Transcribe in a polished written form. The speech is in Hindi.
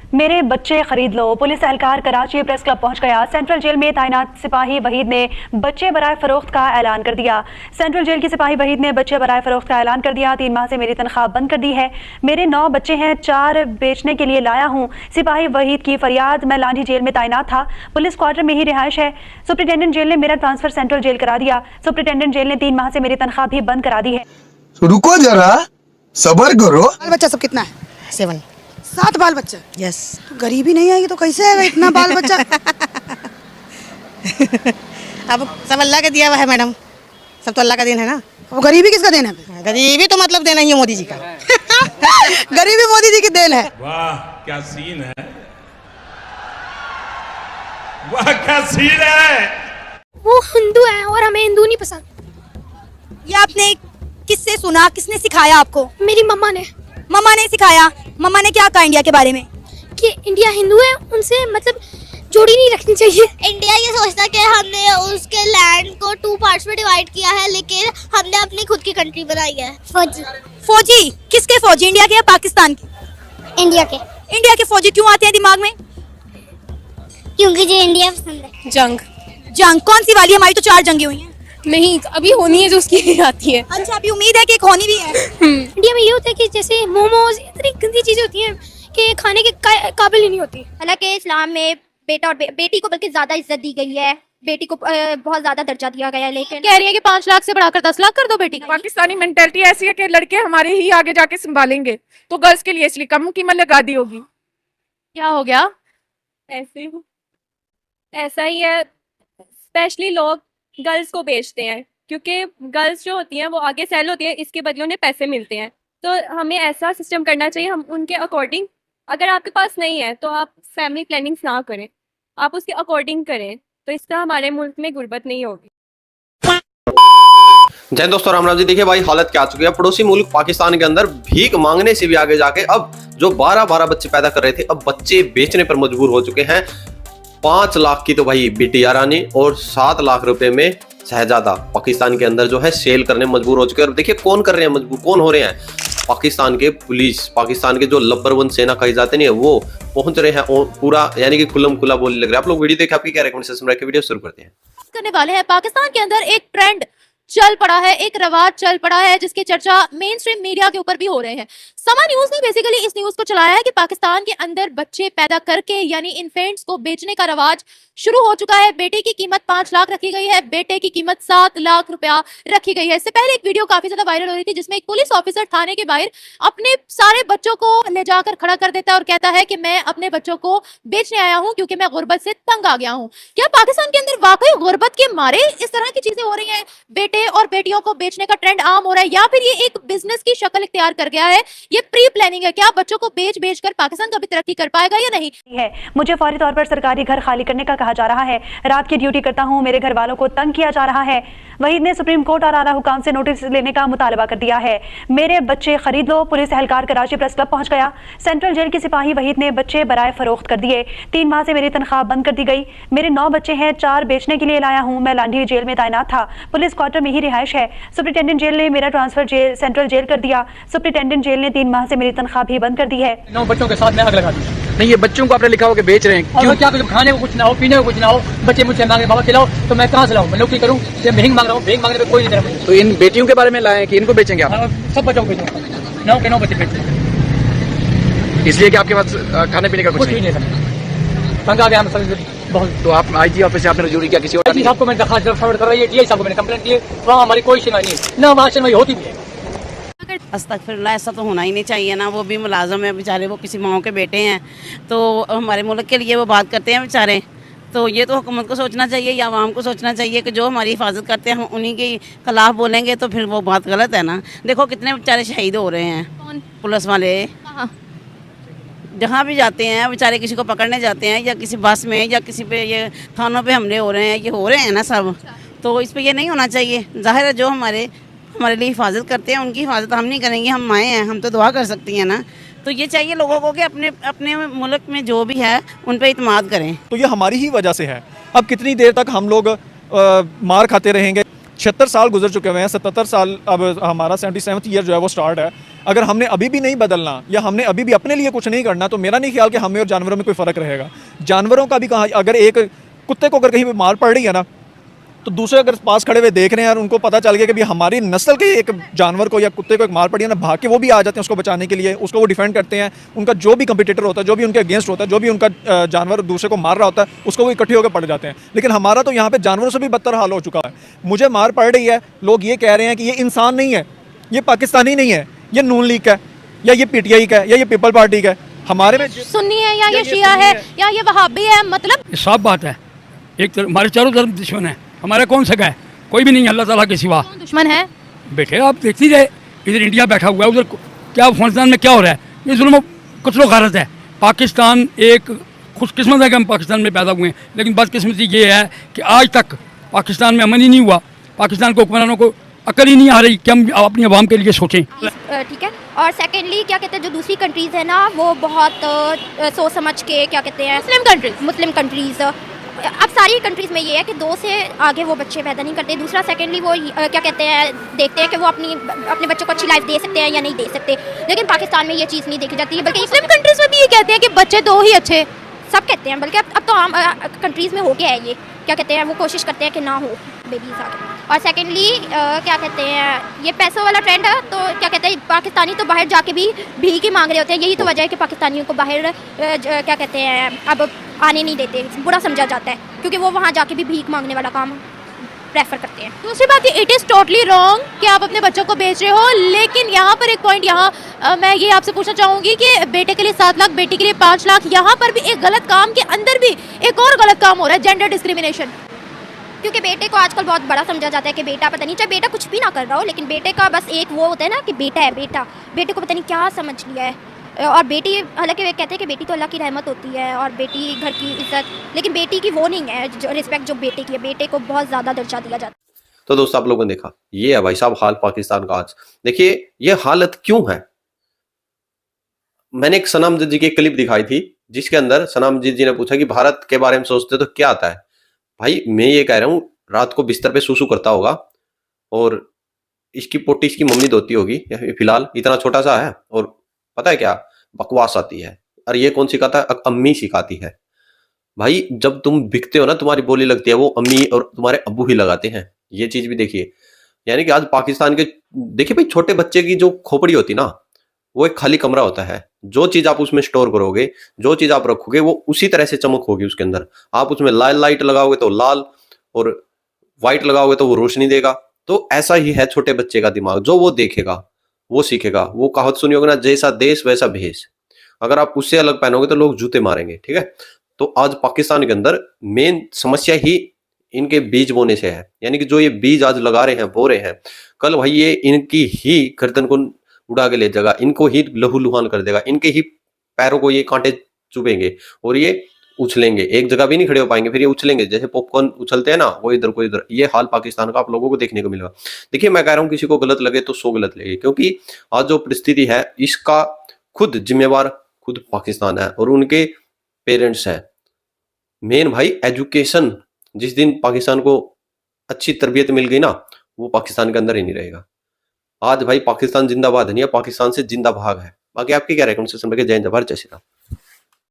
मेरे बच्चे खरीद लो। पुलिस एहलकार कराची प्रेस क्लब पहुंच गया। सेंट्रल जेल में तैनात सिपाही वहीद ने बच्चे बराए फरोख्त का ऐलान कर दिया। सेंट्रल जेल के सिपाही वहीद ने बच्चे बराए फरोख्त का ऐलान कर दिया। 3 माह से मेरी तनख्वाह बंद कर दी है। मेरे 9 बच्चे हैं, 4 बेचने के लिए लाया हूँ। सिपाही वहीद की फरियाद। मैं लांडी जेल में तैनात था, पुलिस क्वार्टर में ही रिहाइश है। सुप्रिटेंडेंट जेल ने मेरा ट्रांसफर सेंट्रल जेल करा दिया। सुप्रिटेंडेंट जेल ने 3 माह से मेरी तनख्वाह भी बंद करा दी है। रुको जरा, सबर करो। बाल बच्चा सब कितना है? 7। 7 बाल बच्चा। यस। तो गरीबी नहीं आएगी तो कैसे आएगा इतना बाल बच्चा? अब सब अल्लाह का दिया हुआ है मैडम, सब तो अल्लाह का देन है ना। वो गरीबी किसका देन है? गरीबी तो मतलब देना ही है मोदी जी का। गरीबी मोदी जी की देन है। वाह क्या सीन है, वाह क्या सीन है। वो हिंदू है और हमें हिंदू नहीं पसंद। ये आपने किससे सुना, किसने सिखाया आपको? मेरी मम्मा ने सिखाया। मम्मा ने क्या कहा इंडिया के बारे में? कि इंडिया हिंदू है, उनसे मतलब जोड़ी नहीं रखनी चाहिए। इंडिया ये सोचता है कि हमने उसके लैंड को 2 पार्ट्स में डिवाइड किया है, लेकिन हमने अपनी खुद की कंट्री बनाई है। फौजी किसके फौजी, इंडिया के या पाकिस्तान के? इंडिया के। इंडिया के फौजी क्यों आते हैं दिमाग में? क्योंकि जो इंडिया पसंद है। जंग कौन सी वाली? हमारी तो 4 जंगें हुई हैं। नहीं, अभी होनी है जो उसकी आती है। अच्छा, अभी उम्मीद है कि एक होनी भी है। इंडिया में ये होता है कि जैसे मोमोज, इतनी गंदी चीजें होती हैं कि खाने के काबिल ही नहीं होती। हालांकि इस्लाम में बेटा और बेटी को बल्कि ज्यादा इज्जत दी गई है, बेटी को बहुत ज्यादा दर्जा दिया गया है। लेकिन कह रही है कि 5 लाख से बढ़ाकर 10 लाख कर दो बेटी। पाकिस्तानी मेंटालिटी ऐसी है कि लड़के हमारे ही आगे जाके संभालेंगे, तो गर्ल्स के लिए इसलिए कम कीमत लगा दी होगी। क्या हो गया? ऐसा ही है, स्पेशली लोग गर्ल्स को बेचते हैं क्योंकि गर्ल्स जो होती हैं वो आगे सेल होती हैं, इसके बदले उन्हें पैसे मिलते हैं। तो हमें ऐसा सिस्टम करना चाहिए, हम उनके अकॉर्डिंग, अगर आपके पास नहीं है तो आप फैमिली प्लानिंग ना करें, आप उसके अकॉर्डिंग करें, तो इसका हमारे मुल्क में गुर्बत नहीं होगी। जय दोस्तों, राम राम जी। देखिए भाई, हालत क्या आ चुकी है पड़ोसी मुल्क पाकिस्तान के अंदर भीख मांगने से भी आगे जाके अब जो 12-12 बच्चे पैदा कर रहे थे, अब बच्चे बेचने पर मजबूर हो चुके हैं। 5 लाख की तो भाई बिटिया रानी और 7 लाख रुपए में शहजादा पाकिस्तान के अंदर जो है सेल करने मजबूर हो चुके हैं। और देखिए कौन कर रहे हैं मजबूर, कौन हो रहे हैं? पाकिस्तान के पुलिस, पाकिस्तान के जो नंबर 1 सेना कही जाते नहीं है, वो पहुंच रहे हैं पूरा, यानी कि खुल्लम खुला बोलने लग रहे हैं। आप लोग वीडियो देखें, आपकी क्या रिकमेंडेशन रह के वीडियो शुरू करते हैं। करने वाले हैं। पाकिस्तान के अंदर एक ट्रेंड चल पड़ा है, एक रवाज चल पड़ा है, जिसके चर्चा मेन स्ट्रीम मीडिया के ऊपर भी हो रहे हैं। समा न्यूज ने बेसिकली इस न्यूज को चलाया है कि पाकिस्तान के अंदर बच्चे पैदा करके यानी इन्फेंट्स को बेचने का रवाज शुरू हो चुका है। बेटे की कीमत 5 लाख रखी गई है, बेटे की कीमत 7 लाख रुपया रखी गई है। इससे पहले एक वीडियो काफी ज्यादा वायरल हो रही थी जिसमें एक पुलिस ऑफिसर थाने के बाहर अपने सारे बच्चों को ले जाकर खड़ा कर देता है और कहता है कि मैं अपने बच्चों को बेचने आया हूं क्योंकि मैं गुर्बत से तंग आ गया हूं। क्या पाकिस्तान के अंदर वाकई गुर्बत के मारे इस तरह की चीजें हो रही हैं? बेटे और बेटियों को बेचने का ट्रेंड आम हो रहा है, या फिर ये एक बिजनेस की शक्ल इख्तियार कर गया है? ये प्री प्लानिंग है? क्या बच्चों को बेच बेच कर पाकिस्तान कभी तरक्की कर पाएगा या नहीं? है मुझे फौरी तौर पर सरकारी घर खाली करने का कहा जा रहा है। रात की ड्यूटी करता हूं, मेरे घर वालों को तंग किया जा रहा है। वहीद ने सुप्रीम कोर्ट और आला हुकाम से नोटिस लेने का मुतालबा कर दिया है। मेरे बच्चे खरीद लो। पुलिस एहलकार कराची प्रेस क्लब पहुंच गया। सेंट्रल जेल के सिपाही वहीद ने बच्चे बराए फरोख्त कर दिए। 3 माह से मेरी तनख्वाह बंद कर दी गई। मेरे 9 बच्चे हैं, 4 बेचने के लिए लाया हूं। मैं लांडी जेल में तैनात था, पुलिस क्वार्टर में ही रिहाइश है। सुप्रिटेंडेंट जेल ने मेरा ट्रांसफर सेंट्रल जेल कर दिया। सुप्रिटेंडेंट जेल ने 3 माह से मेरी तनख्वाह भी बंद कर दी है। 9 बच्चों के साथ मैं आग लगा दी। नहीं, ये बच्चों को आपने लिखा हो कि बेच रहे हैं, क्यों? क्या कुछ खाने को कुछ ना हो, पीने को कुछ ना हो, बच्चे मुझसे मांगे बाबा खिलाओ, तो मैं कहाँ से लाऊं? मैं नौकरी करूं? भीख मांग रहा हूँ, भीख मांगने पे कोई नहीं दे रहा मुझे। तो इन बेटियों के बारे में लाए कि इनको बेचेंगे आप? सब बच्चों को बेचूंगा, 9 के 9 बच्चे बेचेंगे। इसलिए कि आपके पास खाने पीने का कुछ नहीं है। तंग आ गया हम सब बहुत। तो आप आईजी ऑफिस से आपने रजूरी किया? किसी और साहब को मैंने दरखास्त फॉरवर्ड कर रही है, डीआई साहब को मैंने कंप्लेंट की है, वहाँ हमारी कोई सुनवाई नहीं है, ना वहाँ सुनवाई होती भी है। अस्तगफिरुल्लाह, ऐसा तो होना ही नहीं चाहिए ना। वो भी मुलाजम है बेचारे, वो किसी माओ के बेटे हैं, तो हमारे मुल्क के लिए वो बात करते हैं बेचारे। तो ये तो हुकूमत को सोचना चाहिए या आवाम को सोचना चाहिए कि जो हमारी हिफाजत करते हैं हम उन्हीं के खिलाफ बोलेंगे तो फिर वो बात गलत है ना। देखो कितने बेचारे शहीद हो रहे हैं। कौन? पुलिस वाले जहाँ भी जाते हैं बेचारे, किसी को पकड़ने जाते हैं या किसी बस में या किसी पे, ये थानों पे हमले हो रहे हैं, ये हो रहे हैं ना सब। तो इस पे ये नहीं होना चाहिए। जाहिर है जो हमारे लिए हिफाजत करते हैं उनकी हिफाजत हम नहीं करेंगे, हम माएँ हैं, हम तो दुआ कर सकती हैं ना। तो ये चाहिए लोगों को कि अपने मुल्क में जो भी है उन पर इत्मीनान करें। तो ये हमारी ही वजह से है। अब कितनी देर तक हम लोग मार खाते रहेंगे? 76 साल गुजर चुके हुए हैं, 77 साल अब हमारा 77th ईयर जो है वो स्टार्ट है। अगर हमने अभी भी नहीं बदलना या हमने अभी भी अपने लिए कुछ नहीं करना तो मेरा नहीं ख्याल कि हमें और जानवरों में कोई फ़र्क रहेगा। जानवरों का भी कहा, अगर एक कुत्ते को अगर कहीं मार पड़ रही है ना तो दूसरे अगर पास खड़े हुए देख रहे हैं और उनको पता चल गया कि भी हमारी नस्ल के एक जानवर को या कुत्ते को एक मार पड़ी है ना, भाग के वो भी आ जाते हैं उसको बचाने के लिए, उसको वो डिफेंड करते हैं। उनका जो भी कंपटीटर होता है, जो भी उनके अगेंस्ट होता है, जो भी उनका जानवर दूसरे को मार रहा होता है, उसको वो इकट्ठे होकर पड़ जाते हैं। लेकिन हमारा तो यहाँ पे जानवरों से भी बदतर हाल हो चुका है। मुझे मार पड़ रही है, लोग ये कह रहे हैं कि ये इंसान नहीं है, ये पाकिस्तानी नहीं है, ये नून लीग का है या ये PTI का है या ये पीपल पार्टी का है। हमारे में सुन्नी है या ये शिया है या ये वहाबी है, मतलब साफ बात है, एक तरफ हमारे चारों तरफ दुश्मन है, हमारा कौन सका है? कोई भी नहीं है अल्लाह ताला के सिवा। दुश्मन है बेटे आप देखती रहे, इधर इंडिया बैठा हुआ है, उधर क्या अफगानिस्तान में क्या हो रहा है? ये जुल्म कुचलो गारत है। पाकिस्तान एक खुशकिस्मत है कि हम पाकिस्तान में पैदा हुए हैं, लेकिन बदकिस्मती ये है कि आज तक पाकिस्तान में अमन ही नहीं हुआ। पाकिस्तान को हुक्मरानों को अकल ही नहीं आ रही कि हम अपनी आवाम के लिए सोचें। ठीक है। और सेकेंडली क्या कहते हैं, जो दूसरी कंट्रीज़ है ना वो बहुत सोच समझ के क्या कहते हैं, मुस्लिम कंट्रीज़ अब सारी कंट्रीज़ में ये है कि 2 से आगे वो बच्चे पैदा नहीं करते। दूसरा सेकेंडली वो क्या कहते हैं, देखते हैं कि वो अपने बच्चों को अच्छी लाइफ दे सकते हैं या नहीं दे सकते। लेकिन पाकिस्तान में ये चीज़ नहीं देखी जाती है, बल्कि मुस्लिम कंट्रीज में भी ये कहते हैं कि बच्चे 2 ही अच्छे, सब कहते हैं। बल्कि अब तो आम कंट्रीज़ में हो गया है ये, क्या कहते हैं, वो कोशिश करते हैं कि ना हो बेबीज़ आगे। और सेकेंडली क्या कहते हैं, ये पैसों वाला ट्रेंड है, तो क्या कहते हैं पाकिस्तानी तो बाहर जाके भी भीख ही मांग रहे होते हैं। यही तो वजह है कि पाकिस्तानियों को बाहर क्या कहते हैं अब आने नहीं देते, बुरा समझा जाता है, क्योंकि वो वहाँ जाके भी भीख मांगने वाला काम प्रेफर करते हैं। दूसरी बात इट इज़ टोटली रॉन्ग कि आप अपने बच्चों को बेच रहे हो। लेकिन यहाँ पर एक पॉइंट, यहाँ मैं ये आपसे पूछना चाहूँगी कि बेटे के लिए 7 लाख, बेटी के लिए 5 लाख, यहाँ पर भी एक गलत काम के अंदर भी एक और गलत काम हो रहा है, जेंडर डिस्क्रिमिनेशन। क्योंकि बेटे को आजकल बहुत बड़ा समझा जाता है कि बेटा पता नहीं, चाहे बेटा कुछ भी ना कर रहा हो, लेकिन बेटे का बस एक वो होता है ना कि बेटा है, बेटे को पता नहीं क्या समझ लिया है। और बेटी, हालांकि वे कहते हैं कि बेटी तो अल्लाह की रहमत होती है और बेटी घर की इज्जत, लेकिन बेटी की वो नहीं है जो रिस्पेक्ट जो बेटे की है। बेटे को बहुत ज़्यादा दर्जा दिया जाता है। तो दोस्तों आप लोगों ने देखा, ये है भाई साहब हाल पाकिस्तान का आज। देखिए ये हालत क्यों है। मैंने एक सनमजीत जी की क्लिप दिखाई थी जिसके अंदर सनमजीत जी ने पूछा कि भारत के बारे में सोचते तो क्या आता है। भाई मैं ये कह रहा हूँ, रात को बिस्तर पे सूसू करता होगा और इसकी पोटी इसकी मम्मी धोती होगी, फिलहाल इतना छोटा सा है, और पता है क्या बकवास आती है। और ये कौन सिखाता है? अम्मी सिखाती है। भाई जब तुम बिकते हो ना, तुम्हारी बोली लगती है, वो अम्मी और तुम्हारे अब्बू ही लगाते हैं। ये चीज भी देखिए, यानी कि आज पाकिस्तान के देखिए भाई, छोटे बच्चे की जो खोपड़ी होती ना, वो एक खाली कमरा होता है। जो चीज आप उसमें स्टोर करोगे, जो चीज आप रखोगे, वो उसी तरह से चमक होगी उसके अंदर। आप उसमें लाल लाइट लगाओगे तो लाल, और व्हाइट लगाओगे तो वो रोशनी देगा। तो ऐसा ही है छोटे बच्चे का दिमाग, जो वो देखेगा वो सीखेगा। वो कहावत सुनी होगी ना, जैसा देश वैसा भेष। अगर आप उससे अलग पहनोगे तो लोग जूते मारेंगे, ठीक है। तो आज पाकिस्तान के अंदर मेन समस्या ही इनके बीज बोने से है। यानी कि जो ये बीज आज लगा रहे हैं, बो रहे हैं, कल भाई ये इनकी ही गर्दन को उड़ा के ले जाएगा, इनको ही लहू लुहान कर देगा, इनके ही पैरों को ये कांटे चुभेंगे और ये उछलेंगे। एक जगह भी नहीं खड़े हो पाएंगे, फिर ये उछलेंगे जैसे पॉपकॉर्न उछलते हैं ना, वो इधर को इधर। ये हाल पाकिस्तान का आप लोगों को देखने को मिलेगा। देखिए मैं कह रहा हूँ, किसी को गलत लगे तो 100 गलत लगे, क्योंकि आज जो परिस्थिति है इसका खुद जिम्मेवार खुद पाकिस्तान है और उनके पेरेंट्स हैं। मेन भाई एजुकेशन, जिस दिन पाकिस्तान को अच्छी तरबियत मिल गई ना, वो पाकिस्तान के अंदर ही नहीं रहेगा। आज भाई पाकिस्तान जिंदाबाद नहीं है, पाकिस्तान से जिंदा भाग है। बाकी आपकी क्या राय कमेंट सेक्शन में, जय हिंद, जय श्री राम।